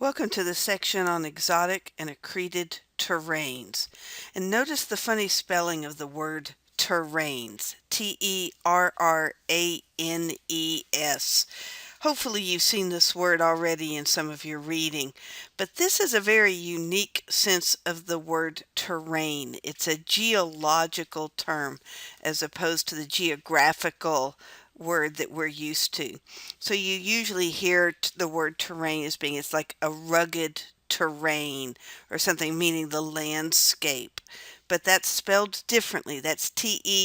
Welcome to the section on exotic and accreted terranes. And notice the funny spelling of the word terranes. Terranes. Hopefully you've seen this word already in some of your reading, but this is a very unique sense of the word terrain. It's a geological term as opposed to the geographical word that we're used to. So you usually hear the word terrain as being it's like a rugged terrain or something meaning the landscape. But that's spelled differently. That's Terrain.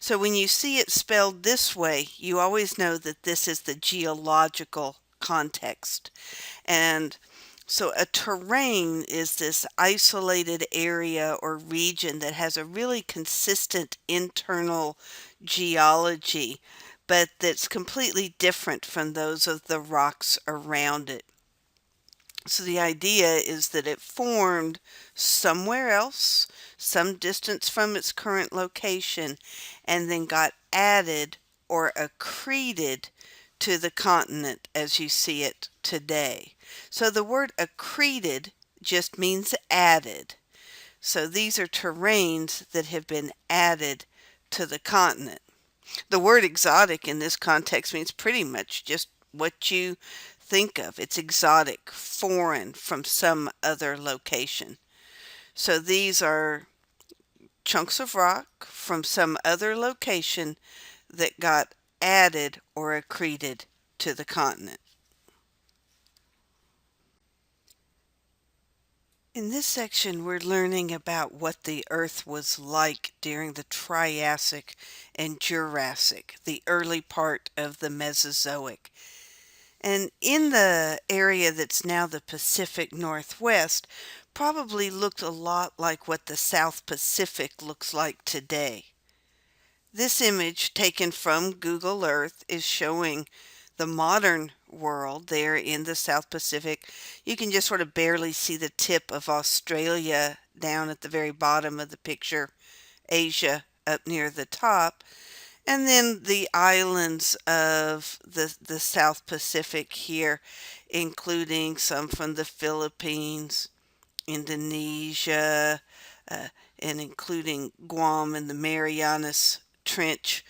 So when you see it spelled this way, you always know that this is the geological context. And so a terrain is this isolated area or region that has a really consistent internal geology, but that's completely different from those of the rocks around it. So the idea is that it formed somewhere else, some distance from its current location, and then got added or accreted to the continent as you see it today. So the word accreted just means added. So these are terrains that have been added to the continent. The word exotic in this context means pretty much just what you think of. It's exotic, foreign from some other location. So these are chunks of rock from some other location that got added or accreted to the continent. In this section, we're learning about what the Earth was like during the Triassic and Jurassic, the early part of the Mesozoic. And in the area that's now the Pacific Northwest, probably looked a lot like what the South Pacific looks like today. This image taken from Google Earth is showing the modern world there in the South Pacific. You can just sort of barely see the tip of Australia down at the very bottom of the picture, Asia up near the top, and then the islands of the South Pacific here, including some from the Philippines, Indonesia, uh, and including Guam and the Marianas Trench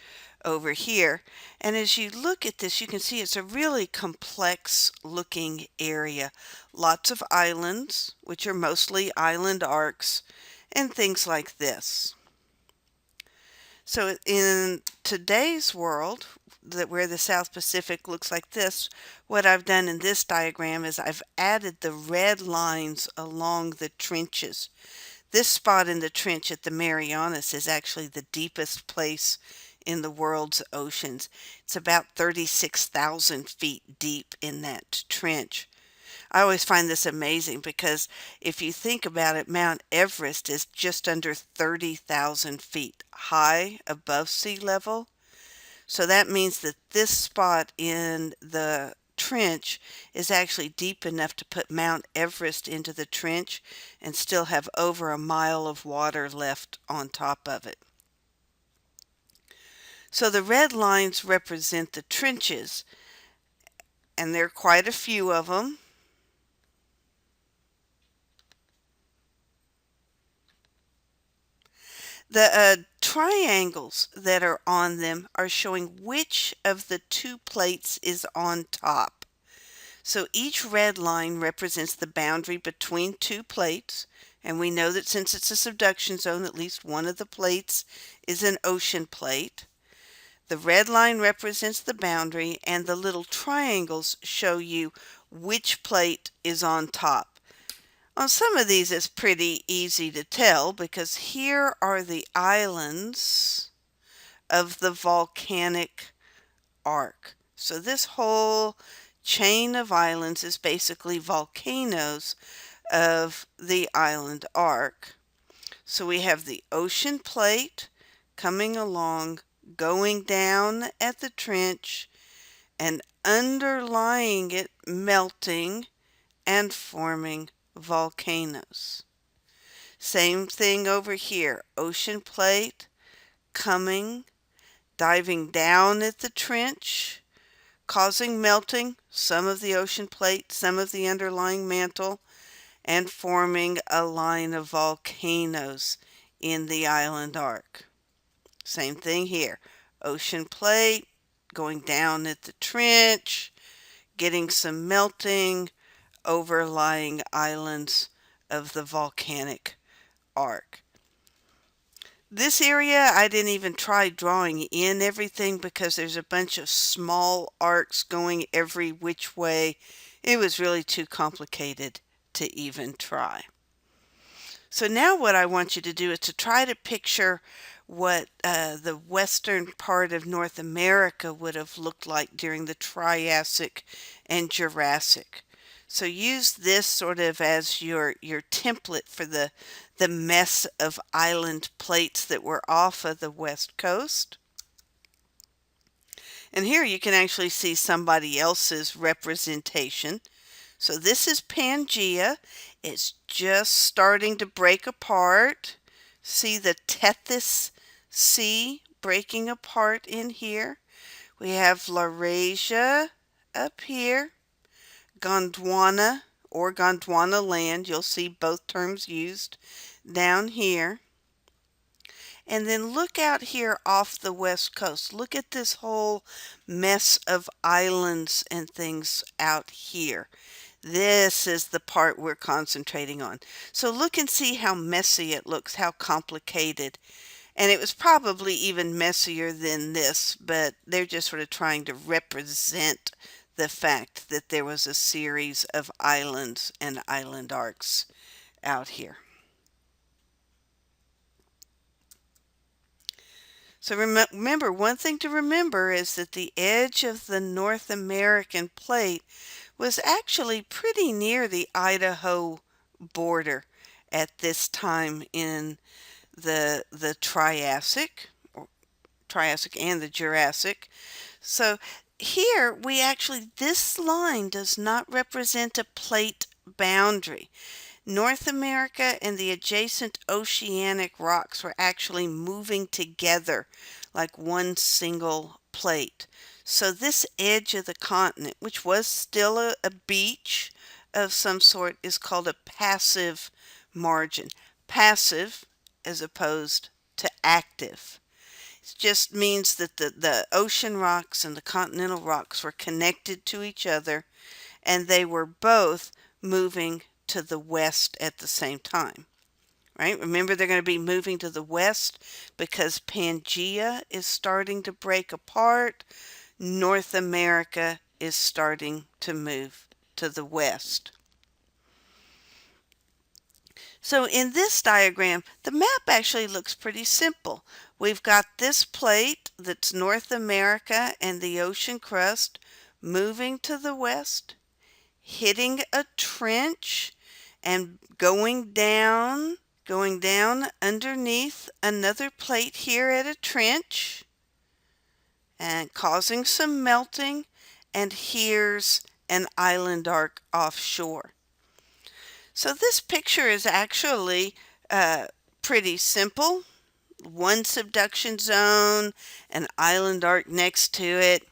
over here. And as you look at this, you can see it's a really complex looking area. Lots of islands, which are mostly island arcs, and things like this. So in today's world, where the South Pacific looks like this, what I've done in this diagram is I've added the red lines along the trenches. This spot in the trench at the Marianas is actually the deepest place in the world's oceans. It's about 36,000 feet deep in that trench. I always find this amazing because if you think about it, Mount Everest is just under 30,000 feet high above sea level. So that means that this spot in the trench is actually deep enough to put Mount Everest into the trench and still have over a mile of water left on top of it. So the red lines represent the trenches, and there are quite a few of them. The triangles that are on them are showing which of the two plates is on top. So each red line represents the boundary between two plates, and we know that since it's a subduction zone, at least one of the plates is an ocean plate. The red line represents the boundary, and the little triangles show you which plate is on top. On some of these it's pretty easy to tell because here are the islands of the volcanic arc. So this whole chain of islands is basically volcanoes of the island arc. So we have the ocean plate coming along, going down at the trench, and underlying it melting and forming volcanoes. Same thing over here. Ocean plate coming, diving down at the trench, causing melting, some of the ocean plate, some of the underlying mantle, and forming a line of volcanoes in the island arc. Same thing here. Ocean plate going down at the trench, getting some melting, overlying islands of the volcanic arc. This area, I didn't even try drawing in everything because there's a bunch of small arcs going every which way. It was really too complicated to even try. So now what I want you to do is to try to picture what the western part of North America would have looked like during the Triassic and Jurassic. So use this sort of as your template for the mess of island plates that were off of the west coast. And here you can actually see somebody else's representation. So this is Pangea. It's just starting to break apart. See the Tethys Sea breaking apart in here. We have Laurasia up here. Gondwana or Gondwana land. You'll see both terms used down here. And then look out here off the west coast. Look at this whole mess of islands and things out here. This is the part we're concentrating on. So look and see how messy it looks, how complicated. And it was probably even messier than this, but they're just sort of trying to represent the fact that there was a series of islands and island arcs out here. So remember, one thing to remember is that the edge of the North American plate was actually pretty near the Idaho border at this time in the Triassic and the Jurassic. So here we actually, this line does not represent a plate boundary. North America and the adjacent oceanic rocks were actually moving together like one single plate. So this edge of the continent, which was still a beach of some sort, is called a passive margin. Passive as opposed to active. It just means that the ocean rocks and the continental rocks were connected to each other, and they were both moving to the west at the same time. Right? Remember, they're going to be moving to the west because Pangea is starting to break apart. North America is starting to move to the west. So in this diagram, the map actually looks pretty simple. We've got this plate that's North America and the ocean crust moving to the west, hitting a trench and going down underneath another plate here at a trench and causing some melting, and here's an island arc offshore. So this picture is actually pretty simple. One subduction zone, an island arc next to it.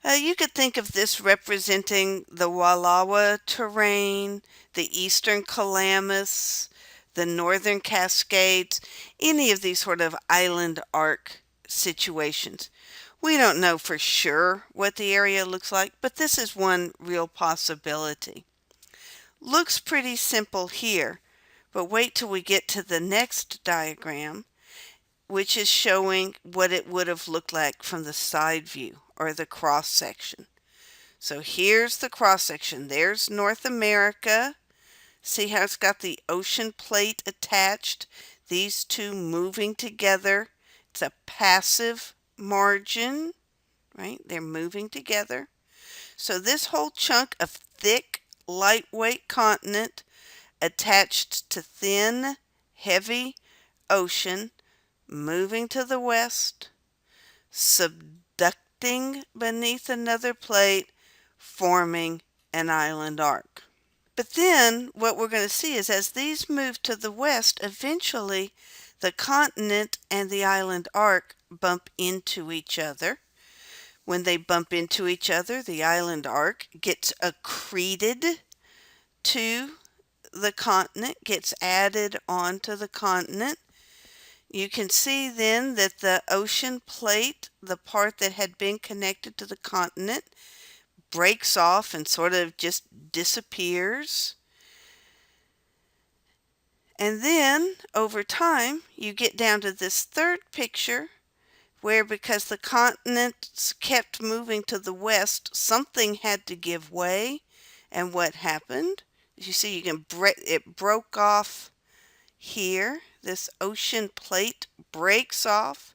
You could think of this representing the Wallowa terrane, the eastern Calamus, the northern Cascades, any of these sort of island arc situations. We don't know for sure what the area looks like, but this is one real possibility. Looks pretty simple here, but wait till we get to the next diagram, which is showing what it would have looked like from the side view or the cross section. So here's the cross section. There's North America. See how it's got the ocean plate attached? These two moving together. It's a passive margin, right? They're moving together. So this whole chunk of thick, lightweight continent attached to thin, heavy ocean, moving to the west, subducting beneath another plate, forming an island arc. But then what we're going to see is as these move to the west, eventually the continent and the island arc bump into each other. When they bump into each other, the island arc gets accreted to the continent, gets added onto the continent. You can see then that the ocean plate, the part that had been connected to the continent, breaks off and sort of just disappears. And then over time, you get down to this third picture where, because the continents kept moving to the west, something had to give way. And what happened? You see, it broke off here. This ocean plate breaks off,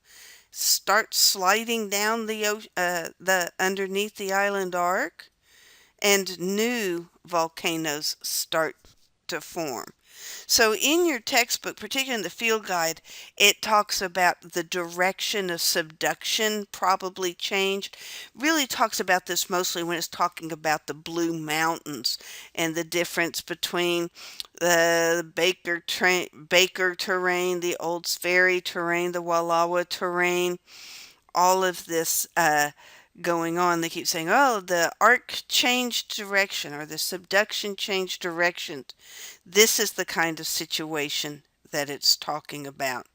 starts sliding down the underneath the island arc, and new volcanoes start to form. So in your textbook, particularly in the field guide, it talks about the direction of subduction probably changed. Really talks about this mostly when it's talking about the Blue Mountains and the difference between the Baker terrain, the Olds Ferry terrain, the Wallowa terrain, all of this going on. They keep saying, oh, the arc changed direction or the subduction changed direction. This is the kind of situation that it's talking about.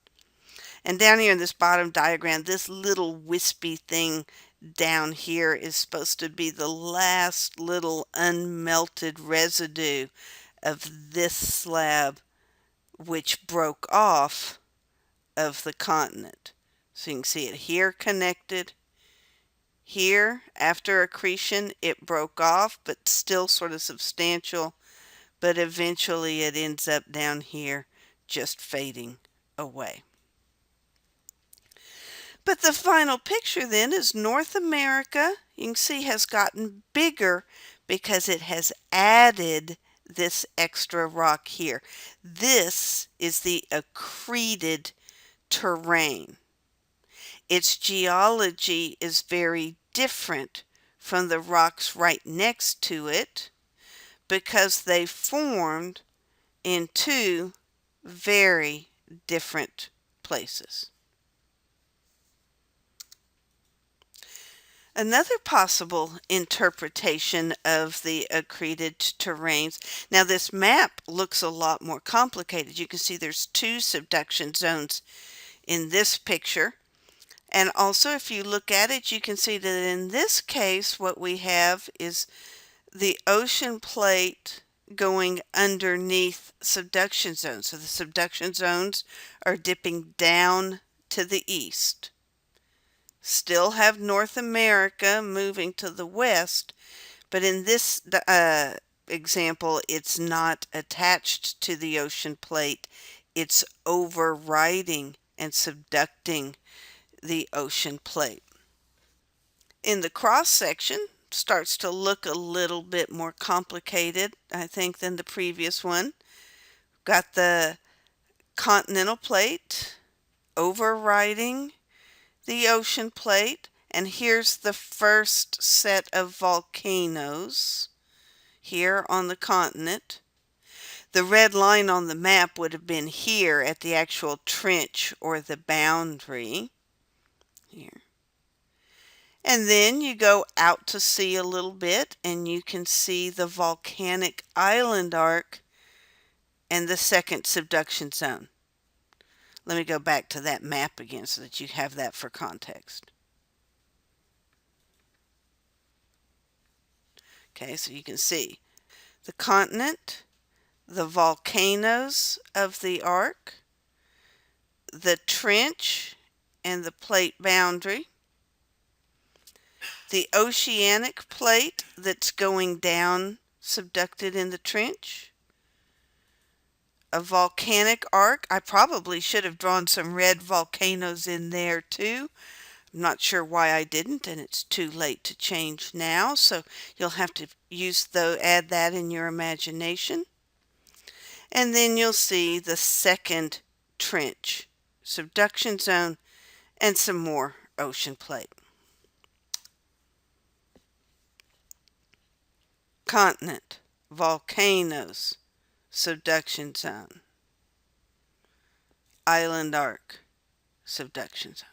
And down here in this bottom diagram, this little wispy thing down here is supposed to be the last little unmelted residue of this slab which broke off of the continent. So you can see it here connected. Here, after accretion, it broke off, but still sort of substantial. But eventually it ends up down here just fading away. But the final picture then is North America, you can see, has gotten bigger because it has added this extra rock here. This is the accreted terrain. Its geology is very different from the rocks right next to it because they formed in two very different places. Another possible interpretation of the accreted terrains. Now this map looks a lot more complicated. You can see there's two subduction zones in this picture. And also, if you look at it, you can see that in this case, what we have is the ocean plate going underneath subduction zones. So the subduction zones are dipping down to the east. Still have North America moving to the west, but in this example, it's not attached to the ocean plate. It's overriding and subducting the ocean plate. In the cross section, starts to look a little bit more complicated, I think, than the previous one. Got the continental plate overriding the ocean plate, and here's the first set of volcanoes here on the continent. The red line on the map would have been here at the actual trench or the boundary here. And then you go out to sea a little bit and you can see the volcanic island arc and the second subduction zone. Let me go back to that map again so that you have that for context. Okay, so you can see the continent, the volcanoes of the arc, the trench and the plate boundary, the oceanic plate that's going down subducted in the trench, a volcanic arc. I probably should have drawn some red volcanoes in there too. I'm not sure why I didn't, and it's too late to change now, so you'll have to add that in your imagination. And then you'll see the second trench, subduction zone, and some more ocean plate. Continent, volcanoes, subduction zone, island arc, subduction zone.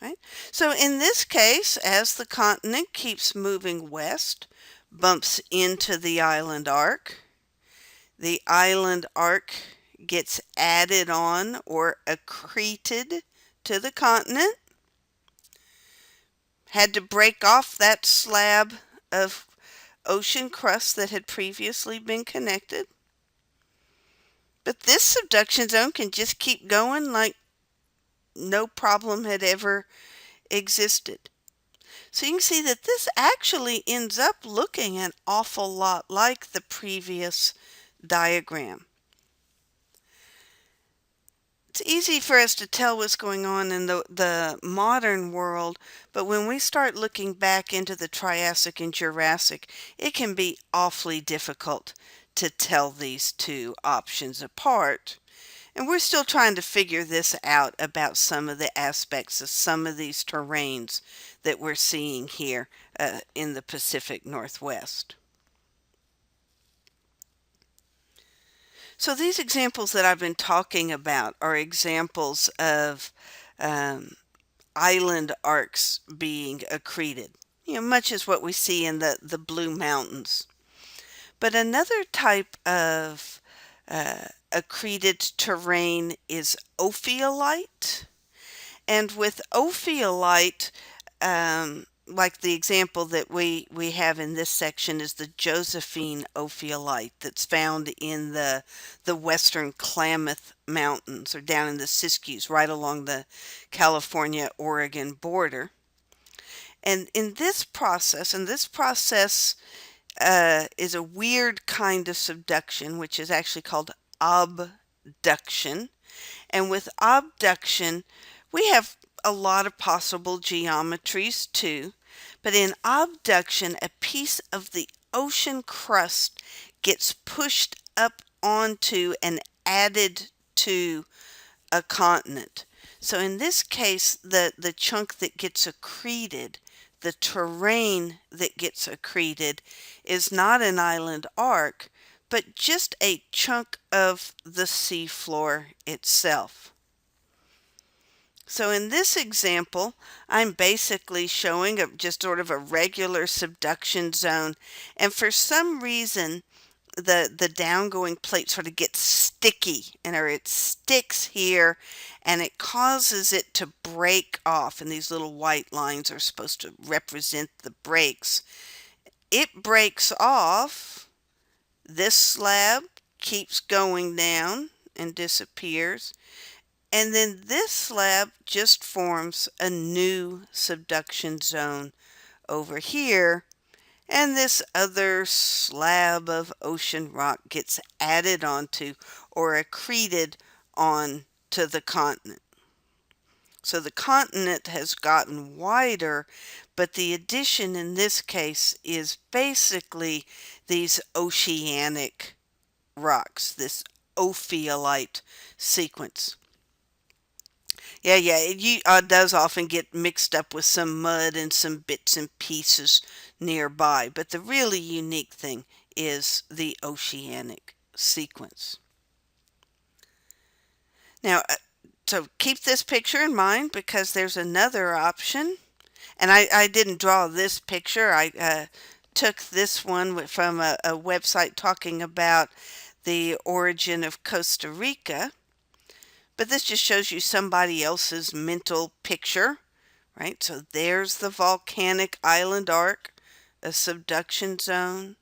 Right? So in this case, as the continent keeps moving west, bumps into the island arc, the island arc gets added on or accreted to the continent, had to break off that slab of ocean crust that had previously been connected. But this subduction zone can just keep going like no problem had ever existed. So you can see that this actually ends up looking an awful lot like the previous diagram. It's easy for us to tell what's going on in the modern world, but when we start looking back into the Triassic and Jurassic, it can be awfully difficult to tell these two options apart. And we're still trying to figure this out about some of the aspects of some of these terranes that we're seeing here in the Pacific Northwest. So these examples that I've been talking about are examples of um, island arcs being accreted, much as what we see in the Blue Mountains. But another type of accreted terrain is ophiolite. And with ophiolite, like the example that we have in this section is the Josephine ophiolite that's found in the western Klamath Mountains or down in the Siskiyous right along the California-Oregon border. And in this process, is a weird kind of subduction, which is actually called abduction. And with abduction, we have a lot of possible geometries too. But in abduction, a piece of the ocean crust gets pushed up onto and added to a continent. So in this case, the chunk that gets accreted, the terrain that gets accreted, is not an island arc, but just a chunk of the seafloor itself. So in this example, I'm basically showing just sort of a regular subduction zone, and for some reason, the downgoing plate sort of gets sticky, and or it sticks here, and it causes it to break off, and these little white lines are supposed to represent the breaks. It breaks off. This slab keeps going down and disappears. And then this slab just forms a new subduction zone over here. And this other slab of ocean rock gets added onto or accreted on to the continent. So the continent has gotten wider, but the addition in this case is basically these oceanic rocks, this ophiolite sequence. Yeah, it does often get mixed up with some mud and some bits and pieces nearby, but the really unique thing is the oceanic sequence. Now, so keep this picture in mind because there's another option, and I didn't draw this picture. I took this one from a website talking about the origin of Costa Rica. But this just shows you somebody else's mental picture, right? So there's the volcanic island arc, a subduction zone,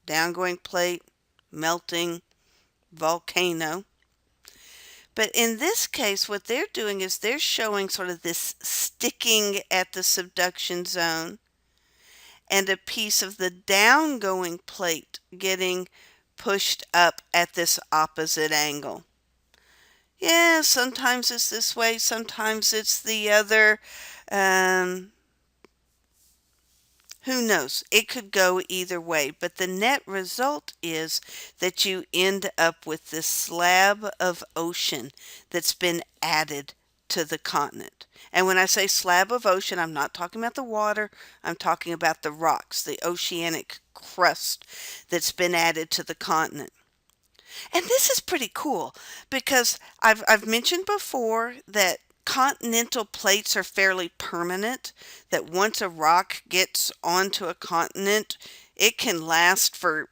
downgoing plate, melting, volcano. But in this case, what they're doing is they're showing sort of this sticking at the subduction zone and a piece of the downgoing plate getting pushed up at this opposite angle. Yeah, sometimes it's this way, sometimes it's the other. Um, who knows? It could go either way, but the net result is that you end up with this slab of ocean that's been added to the continent. And when I say slab of ocean, I'm not talking about the water, I'm talking about the rocks, the oceanic crust that's been added to the continent. And this is pretty cool because I've mentioned before that Continental plates are fairly permanent, that once a rock gets onto a continent, it can last for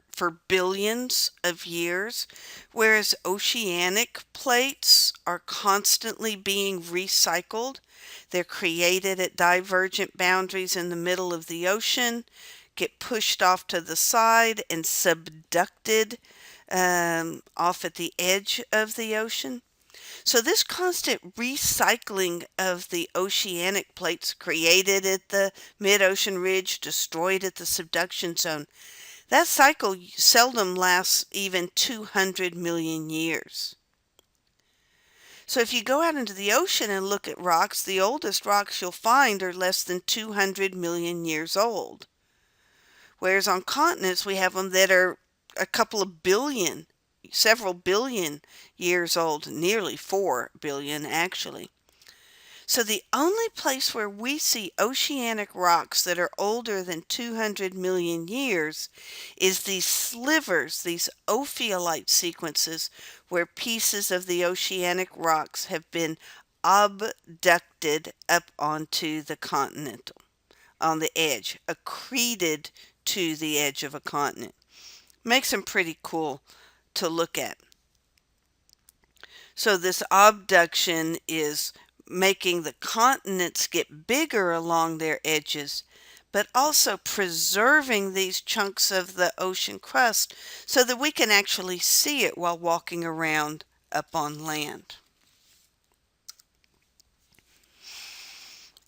billions of years, whereas oceanic plates are constantly being recycled. They're created at divergent boundaries in the middle of the ocean, get pushed off to the side, and subducted off at the edge of the ocean. So this constant recycling of the oceanic plates created at the mid-ocean ridge, destroyed at the subduction zone, that cycle seldom lasts even 200 million years. So if you go out into the ocean and look at rocks, the oldest rocks you'll find are less than 200 million years old. Whereas on continents, we have them that are a couple of billion, several billion years old, nearly 4 billion actually. So the only place where we see oceanic rocks that are older than 200 million years is these slivers, these ophiolite sequences, where pieces of the oceanic rocks have been abducted up onto the continental, on the edge, accreted to the edge of a continent. Makes them pretty cool to look at. So this abduction is making the continents get bigger along their edges, but also preserving these chunks of the ocean crust so that we can actually see it while walking around up on land.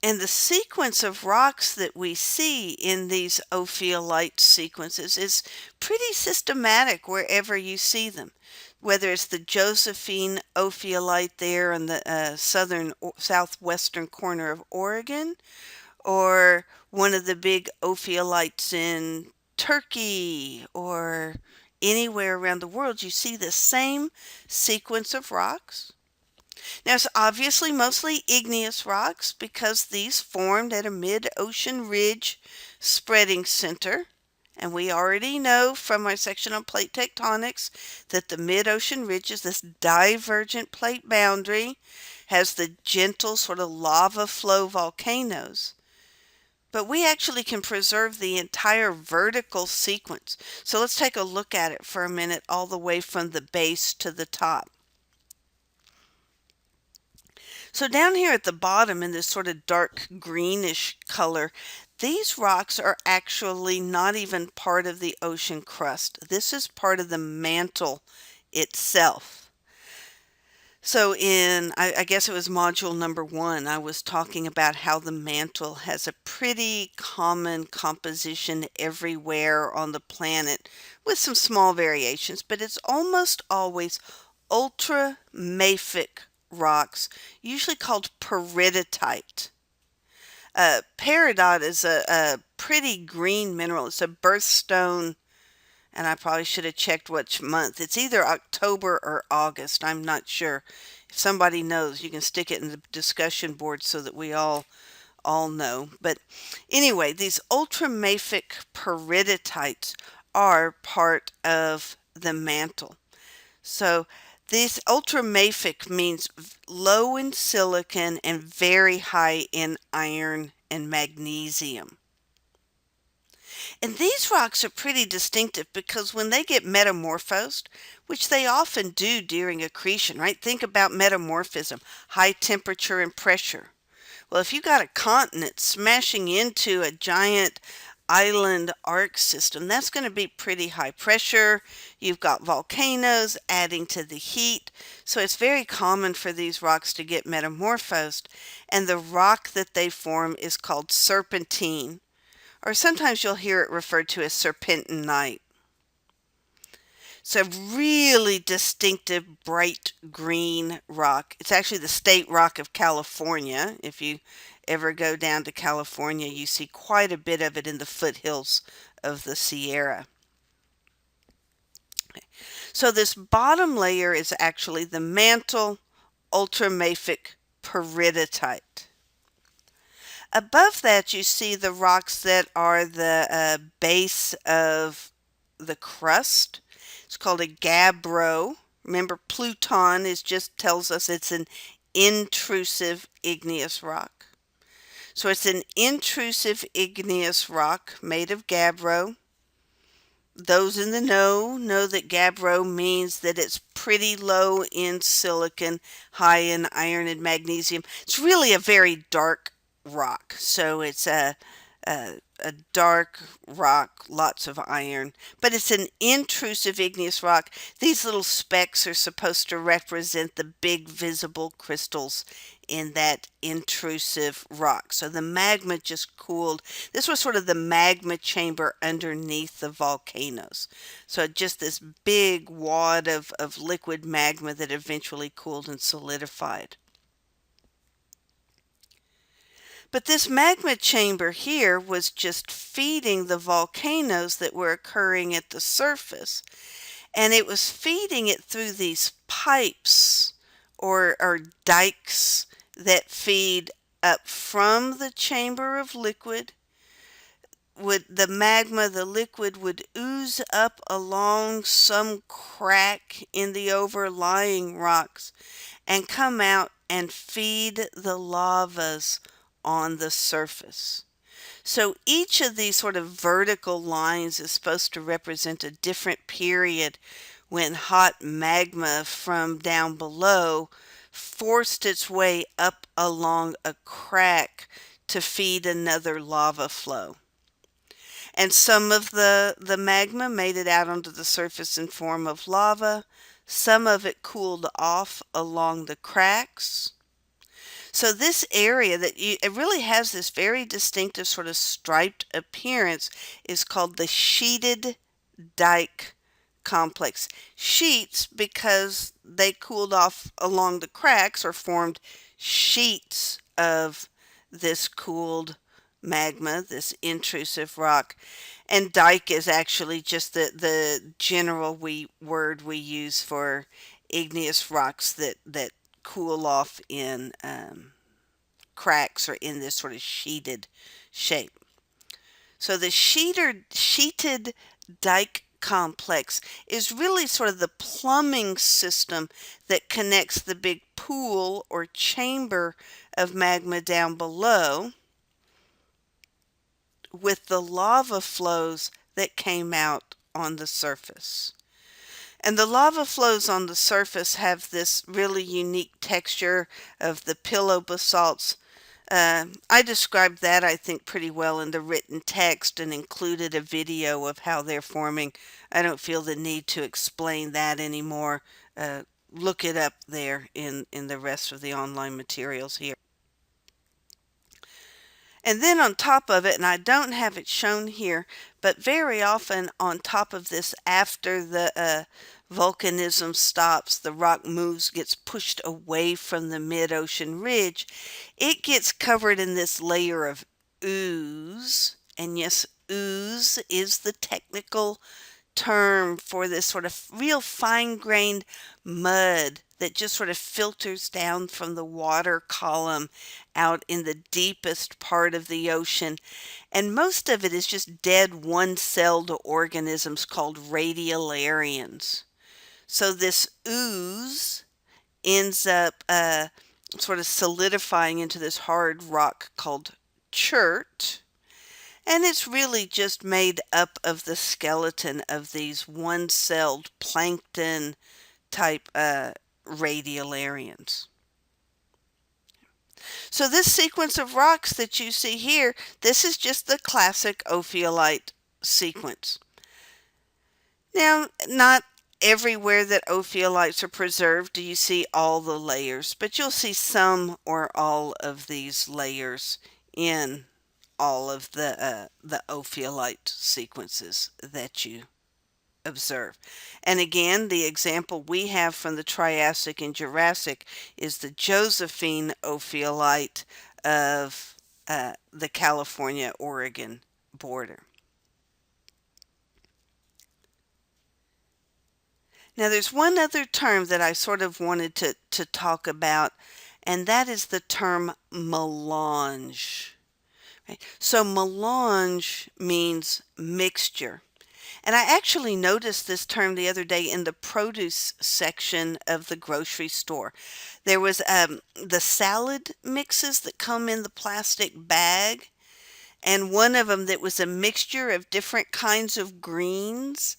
And the sequence of rocks that we see in these ophiolite sequences is pretty systematic wherever you see them. Whether it's the Josephine ophiolite there in the southwestern corner of Oregon, or one of the big ophiolites in Turkey, or anywhere around the world, you see the same sequence of rocks. Now, it's obviously mostly igneous rocks because these formed at a mid-ocean ridge spreading center. And we already know from our section on plate tectonics that the mid-ocean ridges, this divergent plate boundary, has the gentle sort of lava flow volcanoes. But we actually can preserve the entire vertical sequence. So let's take a look at it for a minute, all the way from the base to the top. So down here at the bottom in this sort of dark greenish color, these rocks are actually not even part of the ocean crust. This is part of the mantle itself. So I guess it was module number 1, I was talking about how the mantle has a pretty common composition everywhere on the planet with some small variations, but it's almost always ultramafic rocks, usually called peridotite. Peridot is a pretty green mineral. It's a birthstone, and I probably should have checked which month. It's either October or August. I'm not sure. If somebody knows, you can stick it in the discussion board so that we all know. But anyway, these ultramafic peridotites are part of the mantle. So this ultramafic means low in silicon and very high in iron and magnesium. And these rocks are pretty distinctive because when they get metamorphosed, which they often do during accretion, right? Think about metamorphism, high temperature and pressure. Well, if you got a continent smashing into a giant island arc system, that's going to be pretty high pressure. You've got volcanoes adding to the heat. So it's very common for these rocks to get metamorphosed. And the rock that they form is called serpentine, or sometimes you'll hear it referred to as serpentinite. It's a really distinctive bright green rock. It's actually the state rock of California. If you ever go down to California, you see quite a bit of it in the foothills of the Sierra. Okay. So this bottom layer is actually the mantle ultramafic peridotite. Above that, you see the rocks that are the base of the crust. It's called a gabbro. Remember, Pluton is just tells us it's an intrusive igneous rock. So it's an intrusive igneous rock made of gabbro. Those in the know that gabbro means that it's pretty low in silicon, high in iron and magnesium. It's really a very dark rock. So it's a dark rock, lots of iron, but it's an intrusive igneous rock. These little specks are supposed to represent the big visible crystals in that intrusive rock. So the magma just cooled. This was sort of the magma chamber underneath the volcanoes. So just this big wad of liquid magma that eventually cooled and solidified. But this magma chamber here was just feeding the volcanoes that were occurring at the surface. And it was feeding it through these pipes or dikes that feed up from the chamber of liquid. The magma, the liquid, would ooze up along some crack in the overlying rocks and come out and feed the lavas on the surface. So each of these sort of vertical lines is supposed to represent a different period when hot magma from down below forced its way up along a crack to feed another lava flow. And some of the magma made it out onto the surface in form of lava. Some of it cooled off along the cracks. So this area it really has this very distinctive sort of striped appearance is called the sheeted dike complex. Sheets because they cooled off along the cracks or formed sheets of this cooled magma, this intrusive rock. And dike is actually just the general word we use for igneous rocks that cool off in cracks or in this sort of sheeted shape. So the sheeted dike complex is really sort of the plumbing system that connects the big pool or chamber of magma down below with the lava flows that came out on the surface. And the lava flows on the surface have this really unique texture of the pillow basalts. I described that, I think, pretty well in the written text and included a video of how they're forming. I don't feel the need to explain that anymore. Look it up there in the rest of the online materials here. And then on top of it, and I don't have it shown here, but very often on top of this, after the volcanism stops, the rock moves, gets pushed away from the mid-ocean ridge, it gets covered in this layer of ooze. And yes, ooze is the technical term for this sort of real fine-grained mud that just sort of filters down from the water column out in the deepest part of the ocean. And most of it is just dead one-celled organisms called radiolarians. So this ooze ends up sort of solidifying into this hard rock called chert. And it's really just made up of the skeleton of these one-celled plankton type radiolarians. So this sequence of rocks that you see here, this is just the classic ophiolite sequence. Now, not everywhere that ophiolites are preserved do you see all the layers, but you'll see some or all of these layers in all of the ophiolite sequences that you observe. And again, the example we have from the Triassic and Jurassic is the Josephine ophiolite of the California-Oregon border. Now there's one other term that I sort of wanted to talk about, and that is the term melange. Right? So melange means mixture. And I actually noticed this term the other day in the produce section of the grocery store. There was the salad mixes that come in the plastic bag, and one of them that was a mixture of different kinds of greens,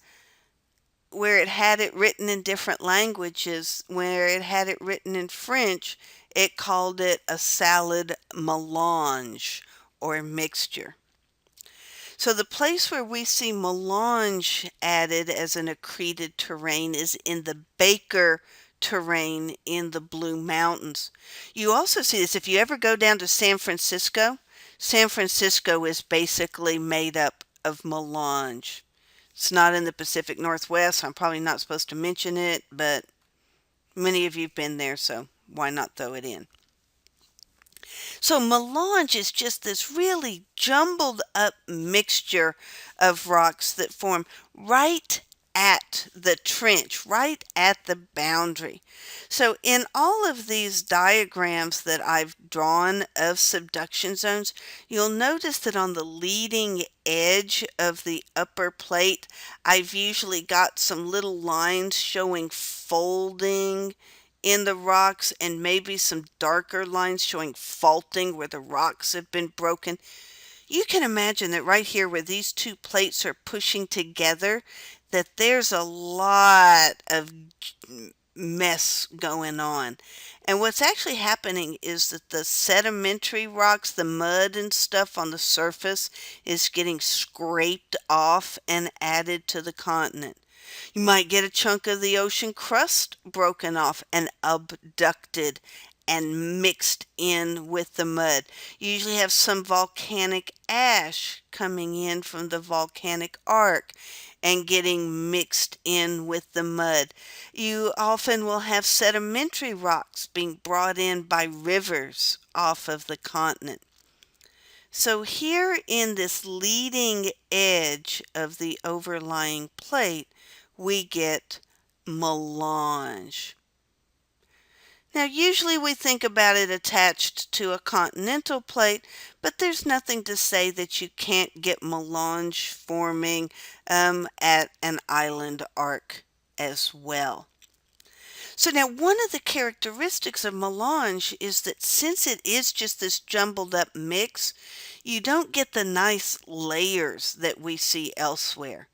where it had it written in different languages, where it had it written in French, it called it a salad melange or mixture. So the place where we see melange added as an accreted terrane is in the Baker terrane in the Blue Mountains. You also see this if you ever go down to San Francisco. San Francisco is basically made up of melange. It's not in the Pacific Northwest. I'm probably not supposed to mention it, but many of you have been there, so why not throw it in? So melange is just this really jumbled up mixture of rocks that form right at the trench, right at the boundary. So in all of these diagrams that I've drawn of subduction zones, you'll notice that on the leading edge of the upper plate, I've usually got some little lines showing folding in the rocks and maybe some darker lines showing faulting where the rocks have been broken. You can imagine that right here where these two plates are pushing together, that there's a lot of mess going on. And what's actually happening is that the sedimentary rocks, the mud and stuff on the surface, is getting scraped off and added to the continent. You might get a chunk of the ocean crust broken off and abducted and mixed in with the mud. You usually have some volcanic ash coming in from the volcanic arc and getting mixed in with the mud. You often will have sedimentary rocks being brought in by rivers off of the continent. So here in this leading edge of the overlying plate, we get melange. Now, usually we think about it attached to a continental plate, but there's nothing to say that you can't get melange forming at an island arc as well. So now one of the characteristics of melange is that since it is just this jumbled up mix, you don't get the nice layers that we see elsewhere.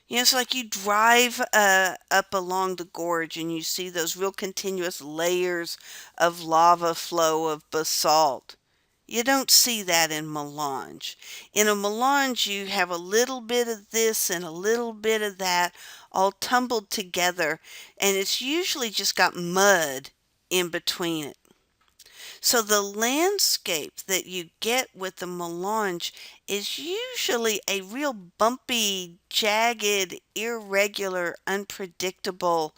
It's like you drive up along the gorge and you see those real continuous layers of lava flow of basalt. You don't see that in melange. In a melange, you have a little bit of this and a little bit of that all tumbled together, and it's usually just got mud in between it. So the landscape that you get with the melange is usually a real bumpy, jagged, irregular, unpredictable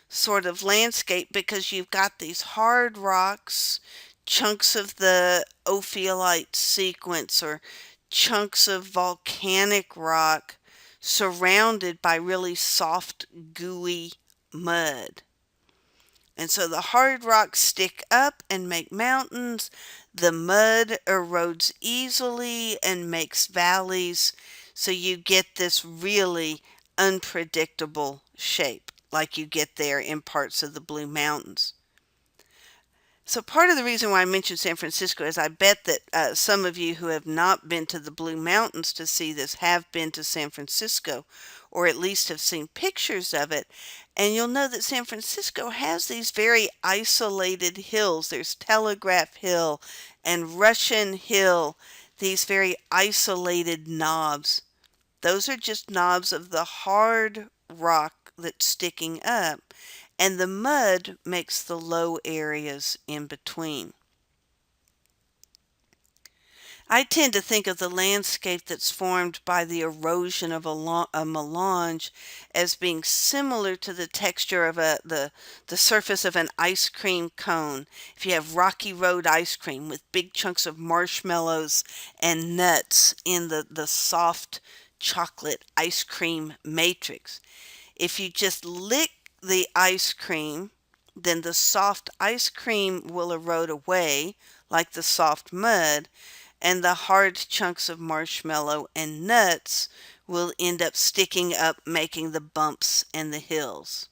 sort of landscape because you've got these hard rocks, chunks of the ophiolite sequence or chunks of volcanic rock surrounded by really soft, gooey mud. And so the hard rocks stick up and make mountains. The mud erodes easily and makes valleys. So you get this really unpredictable shape like you get there in parts of the Blue Mountains. So part of the reason why I mentioned San Francisco is I bet that some of you who have not been to the Blue Mountains to see this have been to San Francisco, or at least have seen pictures of it. And you'll know that San Francisco has these very isolated hills. There's Telegraph Hill and Russian Hill, these very isolated knobs. Those are just knobs of the hard rock that's sticking up, and the mud makes the low areas in between. I tend to think of the landscape that's formed by the erosion of a melange as being similar to the texture of the surface of an ice cream cone. If you have Rocky Road ice cream with big chunks of marshmallows and nuts in the soft chocolate ice cream matrix. If you just lick the ice cream, then the soft ice cream will erode away like the soft mud, and the hard chunks of marshmallow and nuts will end up sticking up, making the bumps and the hills.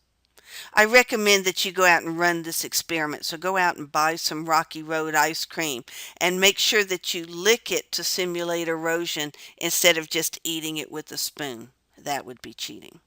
I recommend that you go out and run this experiment. So go out and buy some Rocky Road ice cream and make sure that you lick it to simulate erosion instead of just eating it with a spoon. That would be cheating.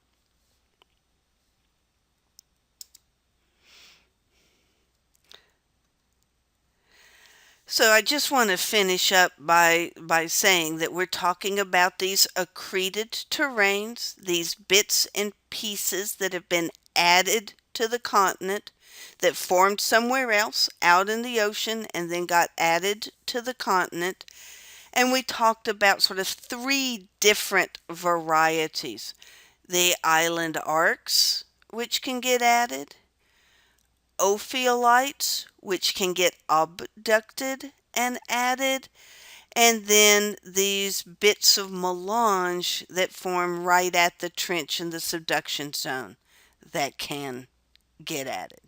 So I just want to finish up by saying that we're talking about these accreted terranes, these bits and pieces that have been added to the continent that formed somewhere else out in the ocean and then got added to the continent. And we talked about sort of three different varieties. The island arcs, which can get added, ophiolites, which can get abducted and added, and then these bits of melange that form right at the trench in the subduction zone that can get added.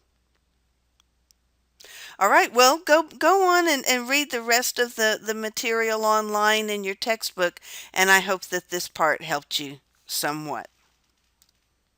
All right, well, go on and read the rest of the material online in your textbook, and I hope that this part helped you somewhat.